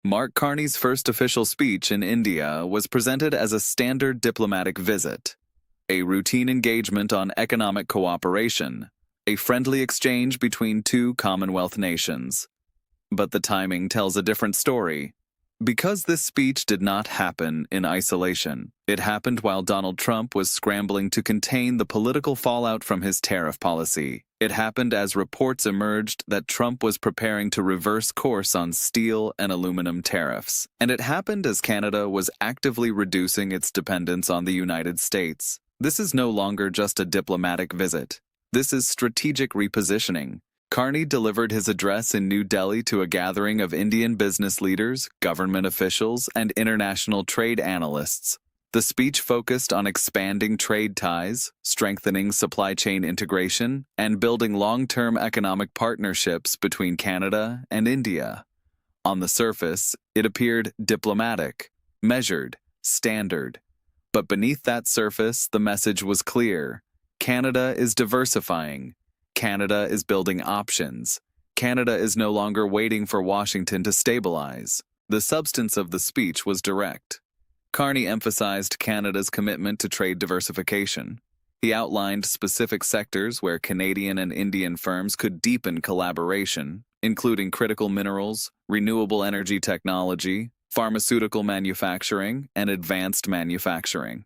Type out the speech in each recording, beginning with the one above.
Mark Carney's first official speech in India was presented as a standard diplomatic visit, a routine engagement on economic cooperation, a friendly exchange between two Commonwealth nations. But the timing tells a different story. Because this speech did not happen in isolation, it happened while Donald Trump was scrambling to contain the political fallout from his tariff policy. It happened as reports emerged that Trump was preparing to reverse course on steel and aluminum tariffs. And it happened as Canada was actively reducing its dependence on the United States. This is no longer just a diplomatic visit. This is strategic repositioning. Carney delivered his address in New Delhi to a gathering of Indian business leaders, government officials, and international trade analysts. The speech focused on expanding trade ties, strengthening supply chain integration, and building long-term economic partnerships between Canada and India. On the surface, it appeared diplomatic, measured, standard. But beneath that surface, the message was clear. Canada is diversifying. Canada is building options. Canada is no longer waiting for Washington to stabilize. The substance of the speech was direct. Carney emphasized Canada's commitment to trade diversification. He outlined specific sectors where Canadian and Indian firms could deepen collaboration, including critical minerals, renewable energy technology, pharmaceutical manufacturing, and advanced manufacturing.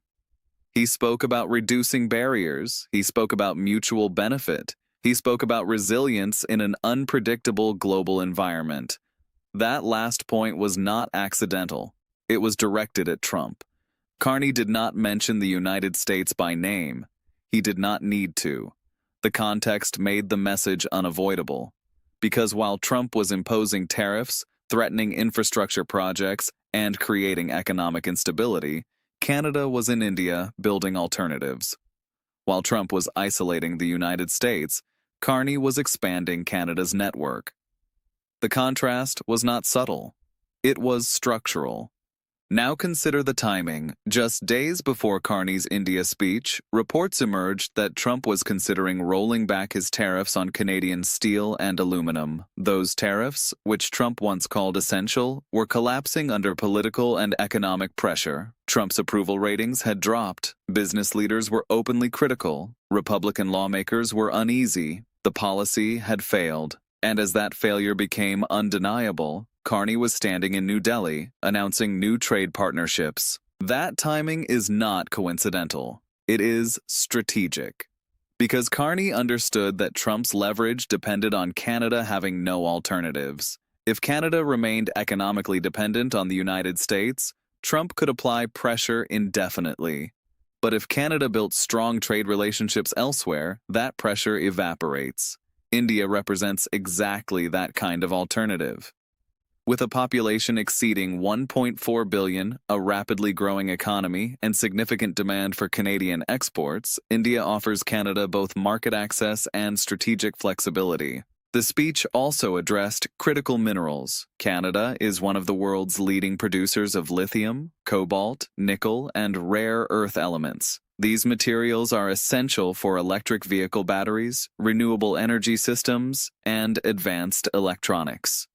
He spoke about reducing barriers. He spoke about mutual benefit. He spoke about resilience in an unpredictable global environment. That last point was not accidental. It was directed at Trump. Carney did not mention the United States by name. He did not need to. The context made the message unavoidable. Because while Trump was imposing tariffs, threatening infrastructure projects, and creating economic instability, Canada was in India building alternatives. While Trump was isolating the United States, Carney was expanding Canada's network. The contrast was not subtle. It was structural. Now consider the timing. Just days before Carney's India speech, reports emerged that Trump was considering rolling back his tariffs on Canadian steel and aluminum. Those tariffs, which Trump once called essential, were collapsing under political and economic pressure. Trump's approval ratings had dropped. Business leaders were openly critical. Republican lawmakers were uneasy. The policy had failed. And as that failure became undeniable, Carney was standing in New Delhi, announcing new trade partnerships. That timing is not coincidental. It is strategic. Because Carney understood that Trump's leverage depended on Canada having no alternatives. If Canada remained economically dependent on the United States, Trump could apply pressure indefinitely. But if Canada built strong trade relationships elsewhere, that pressure evaporates. India represents exactly that kind of alternative. With a population exceeding 1.4 billion, a rapidly growing economy, and significant demand for Canadian exports, India offers Canada both market access and strategic flexibility. The speech also addressed critical minerals. Canada is one of the world's leading producers of lithium, cobalt, nickel, and rare earth elements. These materials are essential for electric vehicle batteries, renewable energy systems, and advanced electronics.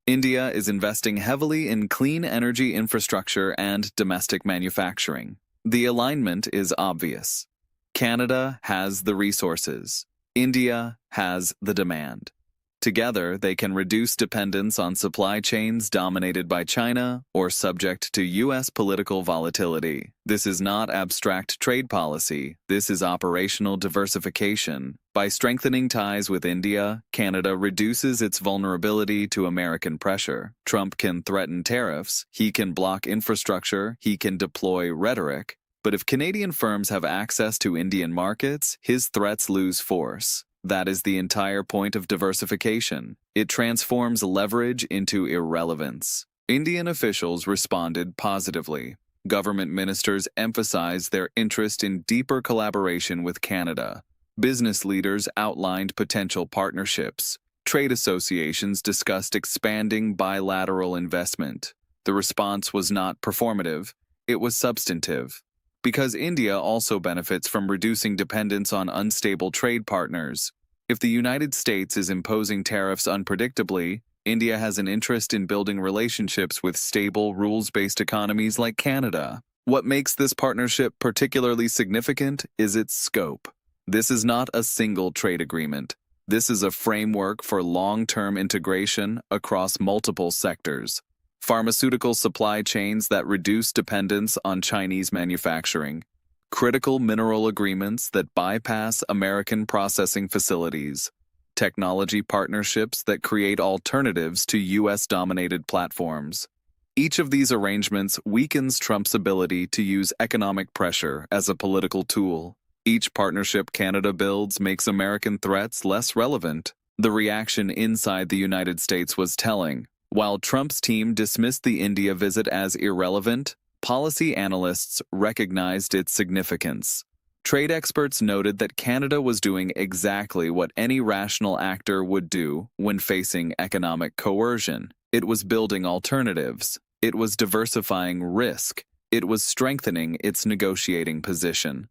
India is investing heavily in clean energy infrastructure and domestic manufacturing. The alignment is obvious. Canada has the resources. India has the demand. Together, they can reduce dependence on supply chains dominated by China or subject to U.S. political volatility. This is not abstract trade policy. This is operational diversification. By strengthening ties with India, Canada reduces its vulnerability to American pressure. Trump can threaten tariffs, he can block infrastructure, he can deploy rhetoric. But if Canadian firms have access to Indian markets, his threats lose force. That is the entire point of diversification. It transforms leverage into irrelevance. Indian officials responded positively. Government ministers emphasized their interest in deeper collaboration with Canada. Business leaders outlined potential partnerships. Trade associations discussed expanding bilateral investment. The response was not performative, it was substantive. Because India also benefits from reducing dependence on unstable trade partners. If the United States is imposing tariffs unpredictably, India has an interest in building relationships with stable, rules-based economies like Canada. What makes this partnership particularly significant is its scope. This is not a single trade agreement. This is a framework for long-term integration across multiple sectors. Pharmaceutical supply chains that reduce dependence on Chinese manufacturing. Critical mineral agreements that bypass American processing facilities. Technology partnerships that create alternatives to U.S.-dominated platforms. Each of these arrangements weakens Trump's ability to use economic pressure as a political tool. Each partnership Canada builds makes American threats less relevant. The reaction inside the United States was telling. While Trump's team dismissed the India visit as irrelevant, policy analysts recognized its significance. Trade experts noted that Canada was doing exactly what any rational actor would do when facing economic coercion. It was building alternatives. It was diversifying risk. It was strengthening its negotiating position.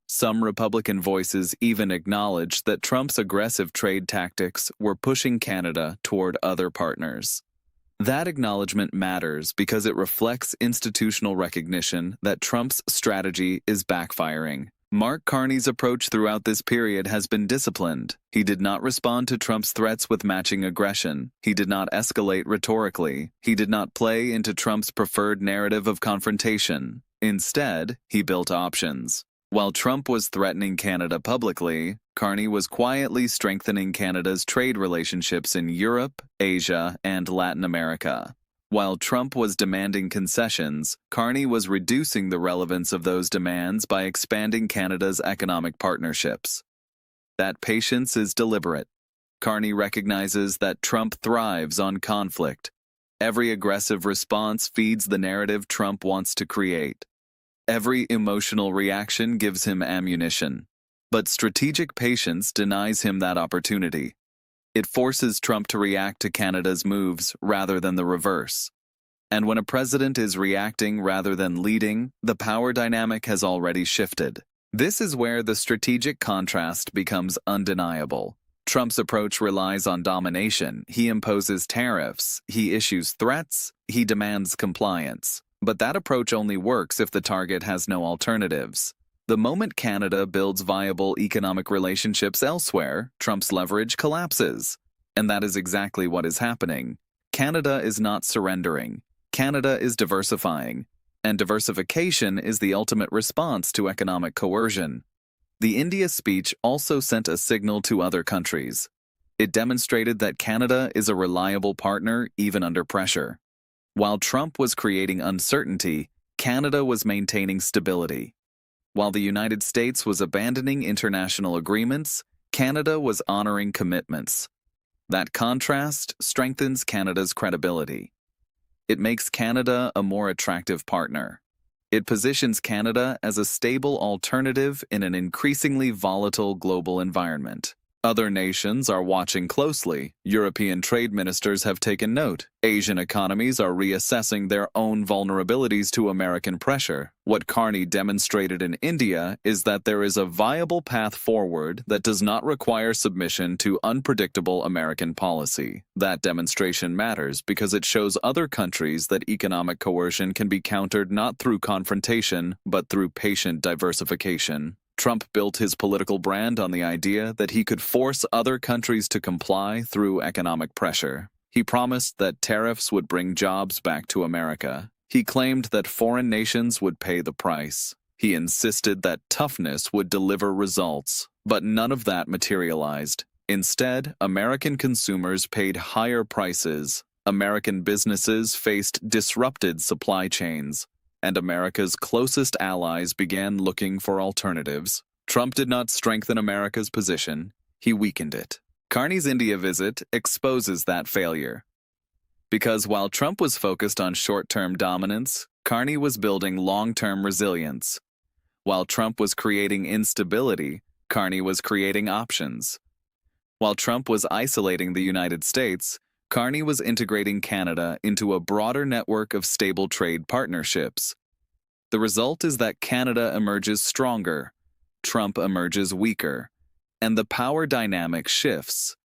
Some Republican voices even acknowledged that Trump's aggressive trade tactics were pushing Canada toward other partners. That acknowledgement matters because it reflects institutional recognition that Trump's strategy is backfiring. Mark Carney's approach throughout this period has been disciplined. He did not respond to Trump's threats with matching aggression. He did not escalate rhetorically. He did not play into Trump's preferred narrative of confrontation. Instead, he built options. While Trump was threatening Canada publicly, Carney was quietly strengthening Canada's trade relationships in Europe, Asia, and Latin America. While Trump was demanding concessions, Carney was reducing the relevance of those demands by expanding Canada's economic partnerships. That patience is deliberate. Carney recognizes that Trump thrives on conflict. Every aggressive response feeds the narrative Trump wants to create. Every emotional reaction gives him ammunition. But strategic patience denies him that opportunity. It forces Trump to react to Canada's moves rather than the reverse. And when a president is reacting rather than leading, the power dynamic has already shifted. This is where the strategic contrast becomes undeniable. Trump's approach relies on domination. He imposes tariffs, he issues threats, he demands compliance. But that approach only works if the target has no alternatives. The moment Canada builds viable economic relationships elsewhere, Trump's leverage collapses. And that is exactly what is happening. Canada is not surrendering. Canada is diversifying. And diversification is the ultimate response to economic coercion. The India speech also sent a signal to other countries. It demonstrated that Canada is a reliable partner even under pressure. While Trump was creating uncertainty, Canada was maintaining stability. While the United States was abandoning international agreements, Canada was honoring commitments. That contrast strengthens Canada's credibility. It makes Canada a more attractive partner. It positions Canada as a stable alternative in an increasingly volatile global environment. Other nations are watching closely. European trade ministers have taken note. Asian economies are reassessing their own vulnerabilities to American pressure. What Carney demonstrated in India is that there is a viable path forward that does not require submission to unpredictable American policy. That demonstration matters because it shows other countries that economic coercion can be countered not through confrontation, but through patient diversification. Trump built his political brand on the idea that he could force other countries to comply through economic pressure. He promised that tariffs would bring jobs back to America. He claimed that foreign nations would pay the price. He insisted that toughness would deliver results. But none of that materialized. Instead, American consumers paid higher prices. American businesses faced disrupted supply chains. And America's closest allies began looking for alternatives. Trump did not strengthen America's position, he weakened it. Carney's India visit exposes that failure. Because while Trump was focused on short-term dominance, Carney was building long-term resilience. While Trump was creating instability, Carney was creating options. While Trump was isolating the United States, Carney was integrating Canada into a broader network of stable trade partnerships. The result is that Canada emerges stronger, Trump emerges weaker, and the power dynamic shifts.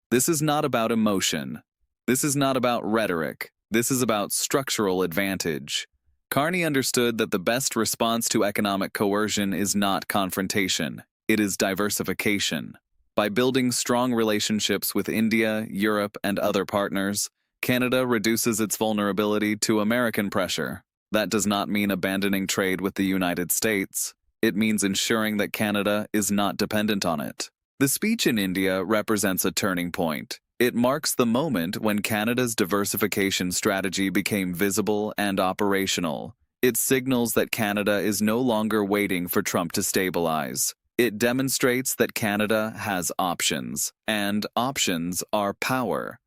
This is not about emotion. This is not about rhetoric. This is about structural advantage. Carney understood that the best response to economic coercion is not confrontation. It is diversification. By building strong relationships with India, Europe, and other partners, Canada reduces its vulnerability to American pressure. That does not mean abandoning trade with the United States. It means ensuring that Canada is not dependent on it. The speech in India represents a turning point. It marks the moment when Canada's diversification strategy became visible and operational. It signals that Canada is no longer waiting for Trump to stabilize. It demonstrates that Canada has options, and options are power.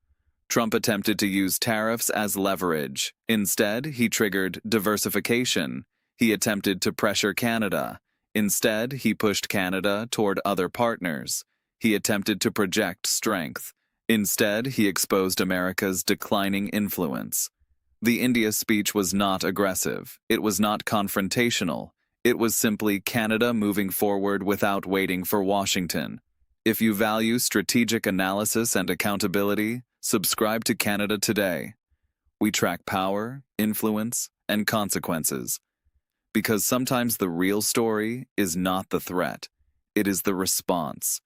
Trump attempted to use tariffs as leverage. Instead, he triggered diversification. He attempted to pressure Canada. Instead, he pushed Canada toward other partners. He attempted to project strength. Instead, he exposed America's declining influence. The India speech was not aggressive. It was not confrontational. It was simply Canada moving forward without waiting for Washington. If you value strategic analysis and accountability, subscribe to Canada Today. We track power, influence, and consequences. Because sometimes the real story is not the threat. It is the response.